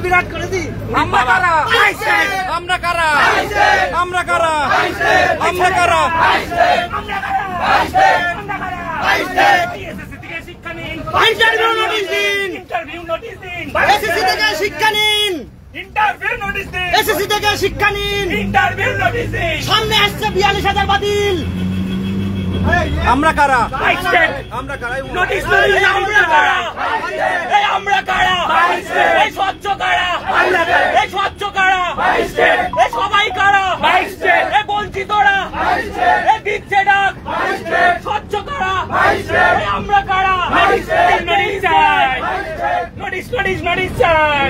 বিরাট করে দি আমরা কারা আমরা কারা আমরা কারা আমরা কারা ইন্টারভিউ নোটিশ দিন ইন্টারভিউ নোটিশ দিন এসএসসি থেকে শিক্ষা নিন ইন্টারভিউ নোটিশ দিন এসএসসি থেকে শিক্ষা নিন ইন্টারভিউ নোটিশ দিন সামনে আসছে ৪২,০০০ বাতিল আমরা কারা আমরা কারা নোটিশ দিন আমরা কারা এই আমরা কারা এই স্বচ্ছ কারা এই স্বচ্ছ কারা এই সবাই কারা এই বঞ্চিতরা এই দিচ্ছে ডাক স্বচ্ছ কারা এই আমরা কারা নোটিশ চাই নোটিশ নোটিশ নোটিশ চাই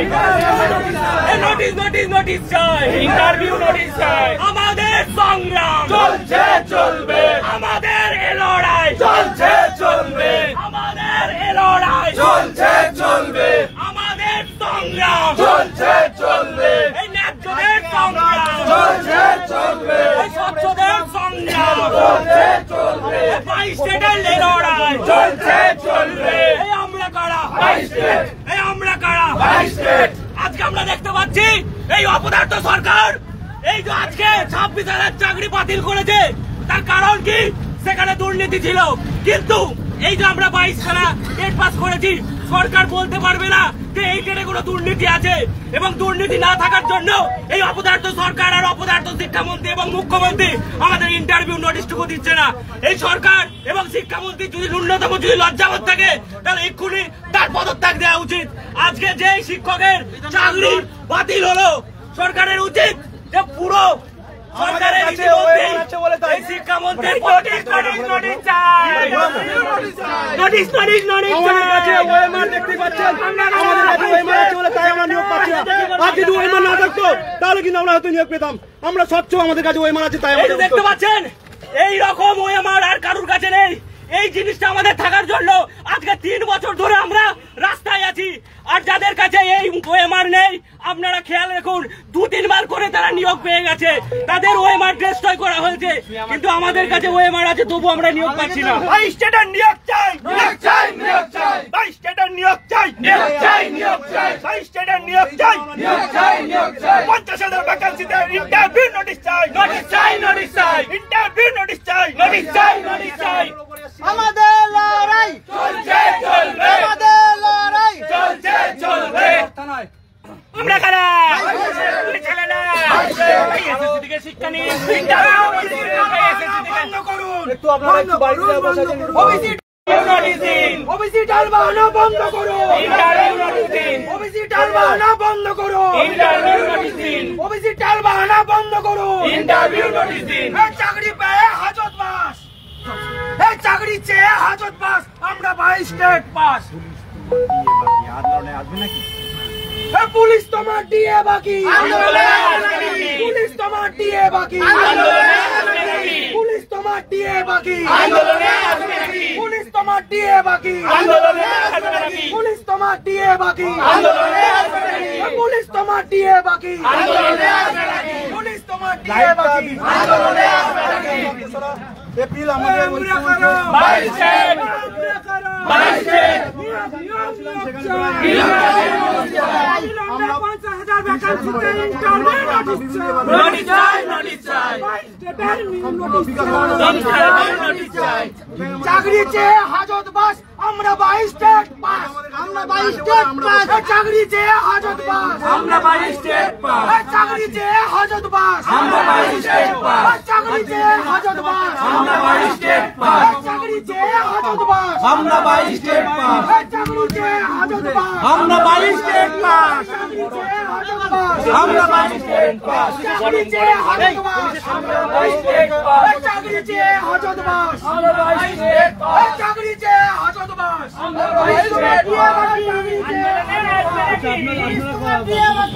নোটিশ নোটিশ নোটিশ চাই ইন্টারভিউ নোটিশ চাই আমাদের সংগ্রাম চলছে চলবে আমাদের এই লড়াই চলছে চলবে আমাদের এই লড়াই চলছে চলবে আমাদের সংগ্রাম চলছে চলবে এই ন্যায্যদের সংগ্রাম চলছে চলবে এই স্বচ্ছদের সংগ্রাম চলছে চলবে 22 স্টেটের লড়াই চলছে চলবে এই আমরা কারা 22 স্টেট এই আমরা কারা 22 স্টেট আজকে আমরা দেখতে পাচ্ছি এই অপদার্থ সরকার এই যে আজকে 26,000 চাকরি বাতিল করেছে তার কারণ কি সেখানে দুর্নীতি ছিল কিন্তু এই যে আমরা 22খানা টেট পাস করেছি সরকার বলতে পারবে না যে এই টেটে কোনো দুর্নীতি আছে এবং দুর্নীতি না থাকার জন্য এই অপদার্থ সরকার আর অপদার্থ শিক্ষামন্ত্রী এবং মুখ্যমন্ত্রী আমাদের ইন্টারভিউ নোটিশটুকু দিচ্ছে না এই সরকার এবং শিক্ষামন্ত্রী যদি ন্যূনতম যদি লজ্জাবোধ থাকে তাহলে এক্ষুনি তার পদত্যাগ দেওয়া উচিত আজকে যে শিক্ষকের চাকরি বাতিল হলো সরকারের উচিত যে পুরো সরকারের শিক্ষামন্ত্রীর নোটিশ চাই নোটিশ নোটিশ নোটিশ দেখতে পাচ্ছেন আমাদের কাছে ওএমআর আছে বলে তাই আমরা নিয়োগ পাচ্ছি না আর যদি ওএমআর না থাকতো তাহলে কিন্তু আমরা হয়তো নিয়োগ পেতাম আমরা স্বচ্ছ আমাদের কাছে ওএমআর আছে তাই আমরা দেখতে পাচ্ছেন এই রকম ওএমআর আর কারোর কাছে নেই এই জিনিসটা আমাদের থাকার জন্য আজকে 3 বছর ধরে আমরা রাস্তায় আছি আর যাদের কাছে এই ওএমআর নেই আপনারা খেয়াল রাখুন 2-3 বার করে তারা নিয়োগ পেয়ে গেছে তাদের ওএমআর ডেস্ট্রয় করা হয়েছে কিন্তু আমাদের কাছে ওএমআর আছে তবু আমরা নিয়োগ পাচ্ছি না 22 স্টেটের নিয়োগ চাই নিয়োগ চাই নিয়োগ চাই 22 স্টেটের নিয়োগ চাই নিয়োগ চাই নিয়োগ চাই 22 স্টেটের নিয়োগ চাই নিয়োগ চাই নিয়োগ চাই 50,000 ভ্যাকেন্সিতে ইন্টারভিউ নোটিশ চাই নোটিশ চাই নোটিশ চাই ইন্টারভিউ নোটিশ চাই নোটিশ চাই নোটিশ চাই আমাদের লড়াই চলছে চলবে আমাদের লড়াই চলছে চলবে আমরা কারা ছেলেরা এসএসসি থেকে শিক্ষা নিন বন্ধ করুন একটু আপনারা একটু বাইরে বসাছেন নোটিশ দিন ওবিসি টালবাহানা বন্ধ করুন ইন্টারভিউ নোটিশ দিন ওবিসি টালবাহানা বন্ধ করুন ইন্টারভিউ নোটিশ দিন ওবিসি টালবাহানা বন্ধ করুন ইন্টারভিউ নোটিশ দিন চাকরি পেয়ে হাজত বাস এই চাকরি চেয়ে হাজত পাস আমরা 22 স্টেট পাস আসবে নাকি পুলিশ তোমার দিয়ে বাকি পুলিশ তোমার দিয়ে বাকি পুলিশ তোমার দিয়ে বাকি পুলিশ তোমার দিয়ে বাকি পুলিশ তোমার দিয়ে বাকি পুলিশ তোমার দিয়ে বাকি পুলিশ তোমার দিয়ে বাকি এপ্রিল আমাদের 22 স্টেট 22 স্টেট আমরা 50,000 ভ্যাকেন্সিতে ইন্টারভিউ নোটিশ চাই নোটিশ চাই নোটিশ চাই চাকরি চেয়ে হাজত বাস আমরা 22 স্টেট পাস আমরা 22 স্টেট পাস চাকরি চেয়ে হাজত বাস আমরা 22 স্টেট পাস চাকরি চেয়ে হাজত বাস আমরা 22 স্টেট পাস চাকরি চেয়ে হাজত বাস আমরা 22 স্টেট পাস চাকরি চেয়ে হাজত বাস আমরা 22 স্টেট পাস চাকরি চেয়ে হাজত বাস আমরা 22 স্টেট পাস চাকরি চেয়ে হাজত বাস আমরা 22 স্টেট পাস চাকরি চেয়ে হাজত বাস আমরা 22 স্টেট পাস চাকরি চেয়ে হাজত বাস আমরা 22 স্টেট পাস চাকরি চেয়ে হাজত বাস আমরা 22 স্টেট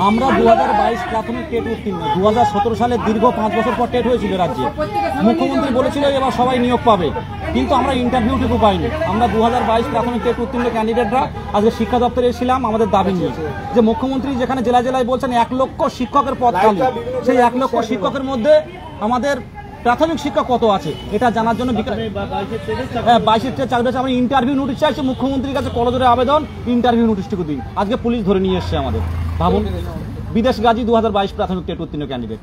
আমরা 2022 প্রাথমিক টেট উত্তীর্ণ 2017 সালে দীর্ঘ 5 বছর পর টেট হয়েছিল রাজ্যে মুখ্যমন্ত্রী বলেছিল এবার সবাই নিয়োগ পাবে কিন্তু আমরা ইন্টারভিউটুকু পাইনি আমরা 2022 প্রাথমিক টেট উত্তীর্ণ ক্যান্ডিডেটরা আজকে শিক্ষা দপ্তরে এসেছিলাম আমাদের দাবি নিয়ে যে মুখ্যমন্ত্রী যেখানে জেলায় জেলায় বলছেন 1 লক্ষ শিক্ষকের পদ খালি সেই 1 লক্ষ শিক্ষকের মধ্যে আমাদের প্রাথমিক শিক্ষা কত আছে এটা জানার জন্য 22-এর চাকরি আছে। আমরা ইন্টারভিউ নোটিশ চাইছি মুখ্যমন্ত্রীর কাছে, করজোড়ে আবেদন ইন্টারভিউ নোটিশটুকু দিন। আজকে পুলিশ ধরে নিয়ে এসছে আমাদের। ভাবুন, বিদেশ গাজী 2022 প্রাথমিক টেট উত্তীর্ণ ক্যান্ডিডেট।